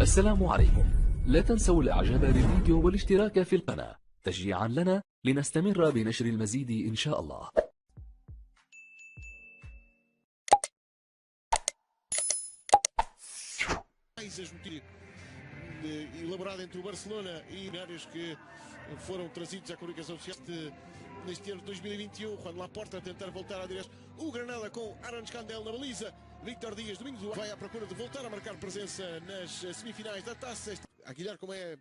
السلام عليكم. لا تنسوا الاعجاب بالفيديو والاشتراك في القناة تشجيعا لنا لنستمر بنشر المزيد إن شاء الله. Elaborado entre o Barcelona e áreas que foram trazidos à comunicação social neste ano de 2021, quando Laporta tentar voltar à direção. O Granada com Aran Scandel na baliza. Victor Dias, Domingos vai à procura de voltar a marcar presença nas semifinais da Taça. A Guilherme, como é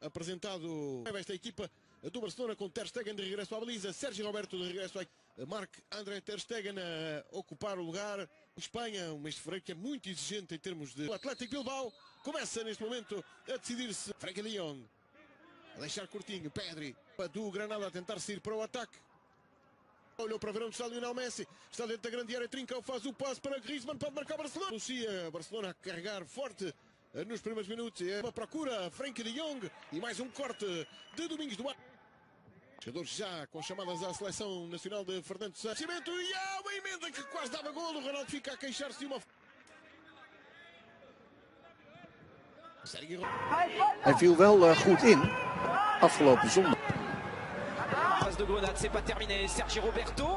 apresentado esta equipa do Barcelona, com Ter Stegen de regresso à baliza, Sérgio Roberto de regresso à Marc-André Ter Stegen a ocupar o lugar. Espanha, um mês de fevereiro que é muito exigente em termos de... O Atlético Bilbao começa neste momento a decidir-se. Frenkie de Jong a deixar curtinho, Pedri do Granada a tentar sair para o ataque. Olhou para ver onde está Lionel Messi, está dentro da grande área, Trincão faz o passe para Griezmann, pode marcar Barcelona. Anuncia Barcelona a carregar forte nos primeiros minutos. É uma procura, Frenkie de Jong e mais um corte de Domingos Duarte. Jogadores já com chamadas à seleção nacional de Fernando Santos. E há uma emenda que quase dava golo. O Ronaldo fica a queixar-se de uma... Hij viel wel goed in afgelopen zondag. Passe de Grenade, c'est pas terminé. Sergi Roberto.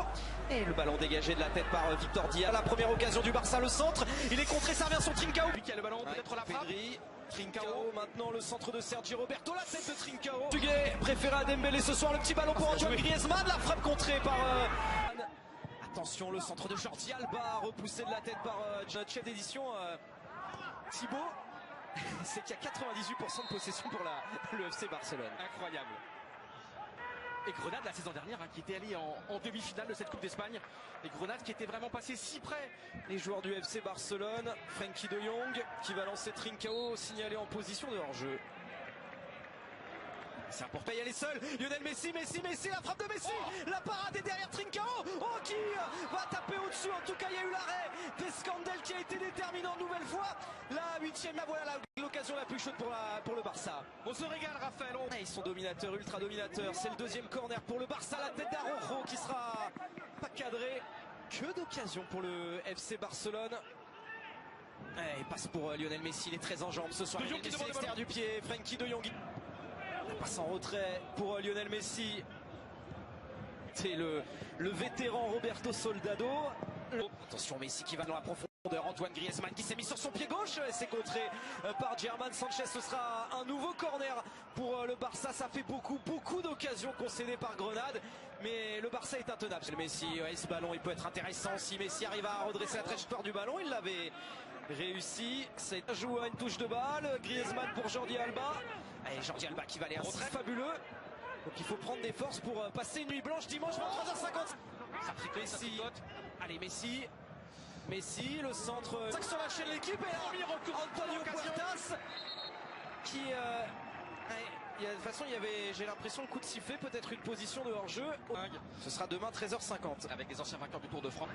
Et le ballon dégagé de la tête par Victor Diaz. La première occasion du Barça, le centre. Il est contré, ça revient sur Trincao. Lui qui a le ballon, peut-être la frappe. Pedri, Trincao, maintenant le centre de Sergi Roberto. La tête de Trincao. Portugais préféré à Dembélé ce soir. Le petit ballon pour Antoine Griezmann. La frappe contrée par... Attention, le centre de Jordi Alba. Repoussé de la tête par notre chef d'édition Thibaut. C'est qu'il y a 98% de possession pour le FC Barcelone. Incroyable. Et Grenade la saison dernière qui était allé en demi-finale de cette Coupe d'Espagne. Et Grenade qui était vraiment passé si près. Les joueurs du FC Barcelone, Frenkie de Jong qui va lancer Trincao, signalé en position de hors-jeu. C'est un pour payer, elle est seule. Lionel Messi, la frappe de Messi. La parade est derrière Trincao. Oh, qui va taper au-dessus. En tout cas, il y a eu l'arrêt d'Escandel qui a été déterminant une nouvelle fois. La 8e, voilà l'occasion la plus chaude pour le Barça. On se régale, Raphaël. Ils sont dominateurs, ultra dominateurs. C'est le deuxième corner pour le Barça. La tête d'Araujo qui sera pas cadré. Que d'occasion pour le FC Barcelone. Il passe pour Lionel Messi. Il est très en jambes ce soir. Lionel Messi l'extérieur du pied. Frenkie de Jong. Passe en retrait pour Lionel Messi. C'est le vétéran Roberto Soldado. Attention, Messi qui va dans la profondeur. Antoine Griezmann qui s'est mis sur son pied gauche. C'est contré par German Sanchez. Ce sera un nouveau corner pour le Barça. Ça fait beaucoup d'occasions concédées par Grenade. Mais le Barça est intenable. Le Messi, ce ballon il peut être intéressant. Si Messi arrive à redresser la trajectoire du ballon, il l'avait réussi. C'est joué à une touche de balle. Griezmann pour Jordi Alba. Allez, Jordi Alba qui va aller très fabuleux. Donc il faut prendre des forces pour passer une nuit blanche dimanche 23h50. Ça tricote, Messi. Allez, Messi, le centre. 5 sur la chaîne l'équipe et là, Antonio Puertas qui... de toute façon, il y avait, j'ai l'impression, le coup de sifflet, peut-être une position de hors-jeu. Ce sera demain 13h50 avec les anciens vainqueurs du Tour de France.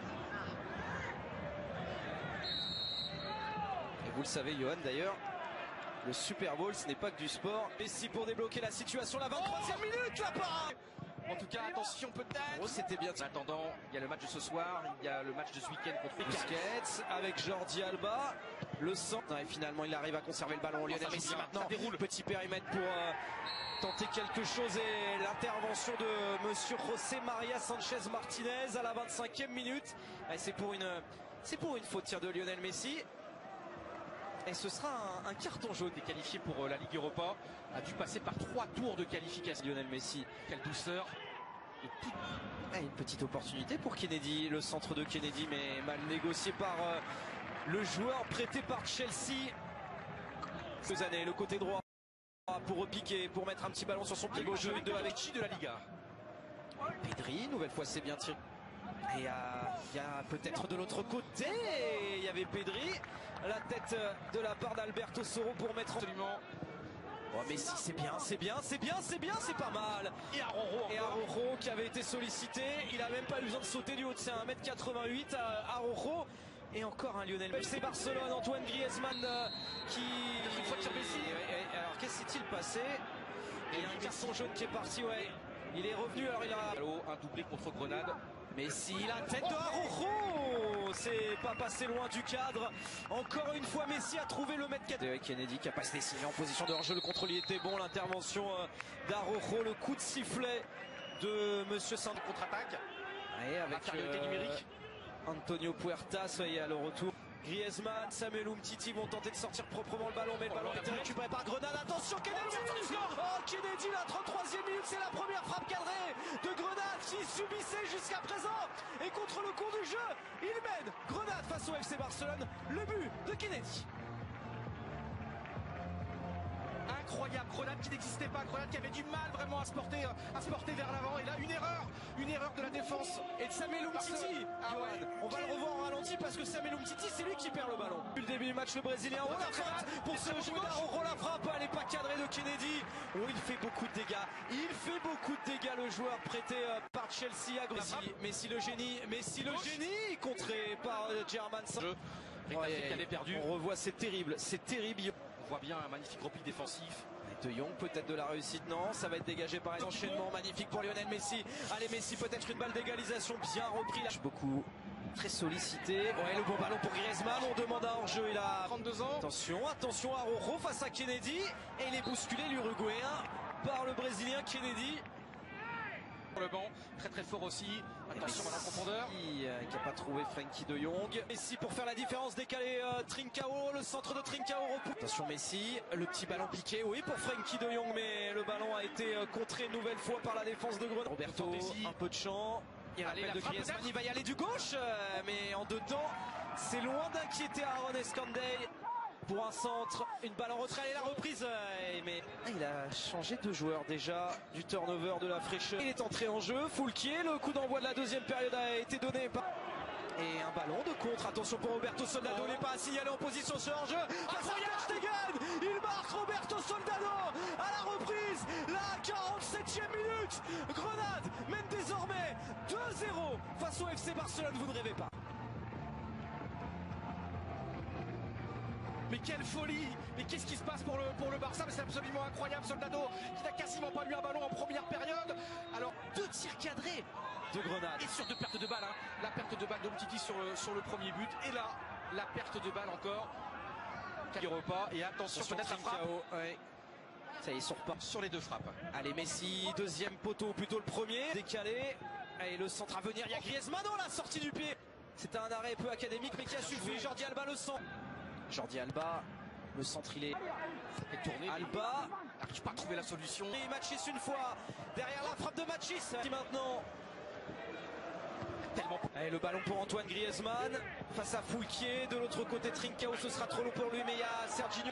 Et vous le savez, Johan, d'ailleurs, le Super Bowl, ce n'est pas que du sport. Messi pour débloquer la situation, la 23e minute, la parade. En tout cas, attention peut-être. Oh, c'était bien. En attendant, il y a le match de ce soir, il y a le match de ce week-end contre Busquets avec Jordi Alba. Le centre. Et finalement, il arrive à conserver le ballon. Lionel Messi maintenant déroule. Petit périmètre pour tenter quelque chose et l'intervention de Monsieur José Maria Sanchez Martinez à la 25e minute. C'est pour une faute de Lionel Messi. Et ce sera un carton jaune qualifié pour la Ligue Europa. A dû passer par 3 tours de qualification. Lionel Messi, quelle douceur. Une petite opportunité pour Kennedy. Le centre de Kennedy, mais mal négocié par le joueur prêté par Chelsea. Ces années, le côté droit pour repiquer, pour mettre un petit ballon sur son pied gauche de la Vecchi de la Liga. Pedri, nouvelle fois c'est bien tiré. Et il y a peut-être de l'autre côté, il y avait Pedri, la tête de la part d'Alberto Soro pour mettre absolument. Oh Messi, c'est bien, c'est pas mal. Et Araujo qui avait été sollicité, il a même pas eu besoin de sauter du haut de ses 1m88 à Araujo. Et encore un Lionel Messi. FC Barcelone, Antoine Griezmann qui... Une fois sur Messi. Alors qu'est-ce qui s'est-il passé? Et il y a un carton jaune qui est parti, ouais. Il est revenu, alors il a... Un doublé contre Grenade. Messi, la tête de Araujo. c'est pas passé loin du cadre. Encore une fois, Messi a trouvé le mètre 4. Kennedy qui a pas se laissé en position de hors-jeu. Le contrôle il était bon. L'intervention d'Araujo, le coup de sifflet de Monsieur Saint contre-attaque. Avec infériorité numérique. Antonio Puertas à le retour. Griezmann, Samuel Umtiti vont tenter de sortir proprement le ballon, mais le ballon était récupéré par Grenade. Attention, Kennedy! Oh, Kennedy, la 33e minute, c'est la première frappe cadrée de Grenade qui subissait jusqu'à présent. Et contre le cours du jeu, il mène Grenade face au FC Barcelone. Le but de Kennedy. Incroyable, Grenade qui n'existait pas, Grenade qui avait du mal vraiment à se porter vers l'avant. Et là, une erreur de la défense et de Samuel Umtiti. On va le revoir en ralenti parce que Samuel Umtiti, c'est lui qui perd le ballon. Depuis le début du match, le Brésilien, la frappe pour ce joueur d'Araujo, la frappe, elle n'est pas cadrée de Kennedy. Oh, il fait beaucoup de dégâts. Il fait beaucoup de dégâts, le joueur prêté par Chelsea à Messi. Messi le génie, contré par German. On revoit, c'est terrible. On voit bien un magnifique repli défensif. De Jong, peut-être de la réussite, non, ça va être dégagé par un enchaînement magnifique pour Lionel Messi. Allez, Messi, peut-être une balle d'égalisation, bien repris. Là, beaucoup, très sollicité. Ouais, le bon ballon pour Griezmann, on demande un hors-jeu, il a 32 ans. Attention, Araujo face à Kennedy. Et il est bousculé, l'Uruguayen, par le Brésilien Kennedy. Le banc, très fort aussi. Attention à la profondeur. Qui n'a pas trouvé Frenkie de Jong. Messi pour faire la différence, décalé Trincao, le centre de Trincao repousse. Attention Messi, le petit ballon piqué, oui pour Frenkie de Jong, mais le ballon a été contré une nouvelle fois par la défense de Grenade. Roberto, un peu de champ. Il rappelle de Griezmann, il va y aller du gauche, mais en deux temps, c'est loin d'inquiéter Aaron Escandey. Pour un centre, une balle en retrait et la reprise. Mais il a changé de joueur déjà, du turnover, de la fraîcheur. Il est entré en jeu, Foulquier, le coup d'envoi de la deuxième période a été donné par... Et un ballon de contre, attention pour Roberto Soldado, il n'est pas signalé en position sur hors-jeu. Il marque Roberto Soldado à la reprise, la 47e minute. Grenade mène désormais 2-0 face au FC Barcelone, vous ne rêvez pas. Mais quelle folie! Mais qu'est-ce qui se passe pour le Barça? C'est absolument incroyable. Soldado qui n'a quasiment pas eu un ballon en première période. Alors, deux tirs cadrés de Grenade. Et sur deux pertes de balles. La perte de balle d'Umtiti sur le premier but. Et là, la perte de balle encore. Qui repas. Et attention peut-être la frappe. Ouais. Ça y est, ils sont repartis sur les deux frappes. Allez, Messi, deuxième poteau, plutôt le premier. Décalé. Et le centre à venir. Il y a Griezmann, la sortie du pied. C'était un arrêt peu académique, mais qui a suffi. Jordi Alba le centre. Jordi Alba, le centre il est tourné. Alba n'arrive pas à trouver la solution. Et Machis une fois, derrière la frappe de Machis. Maintenant, allez, le ballon pour Antoine Griezmann, face à Foulquier. De l'autre côté, Trincao, ce sera trop lourd pour lui, mais il y a Serginho.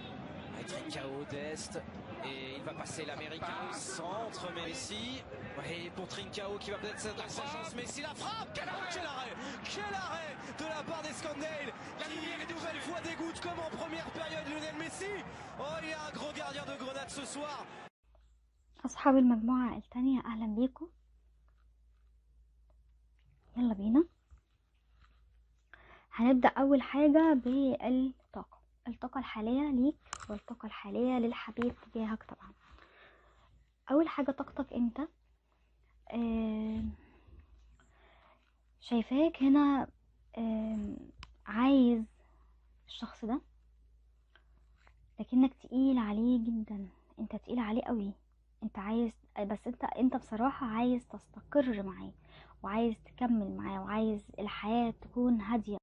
Trincao d'Est, et il va passer l'américain au centre, mais Messi. Et pour Trincao qui va peut-être se donner sa chance. Messi, la frappe! Quel arrêt de la part d'Escandale, qui une nouvelle fois dégoûte comme en première période Lionel Messi. Oh, il y a un gros gardien de Grenade ce soir. أصحاب المجموعة الثانية أهلا بيكم. يلا بينا هنبدأ أول حاجة الطاقة الحالية ليك والطاقة الحالية للحبيب تجاهك. طبعا أول حاجة طاقتك أنت، شايفاك هنا عايز الشخص ده لكنك تقيل عليه جدا، انت تقيل عليه قوي، انت عايز، بس انت بصراحة عايز تستقر معاه وعايز تكمل معاه وعايز الحياة تكون هادية.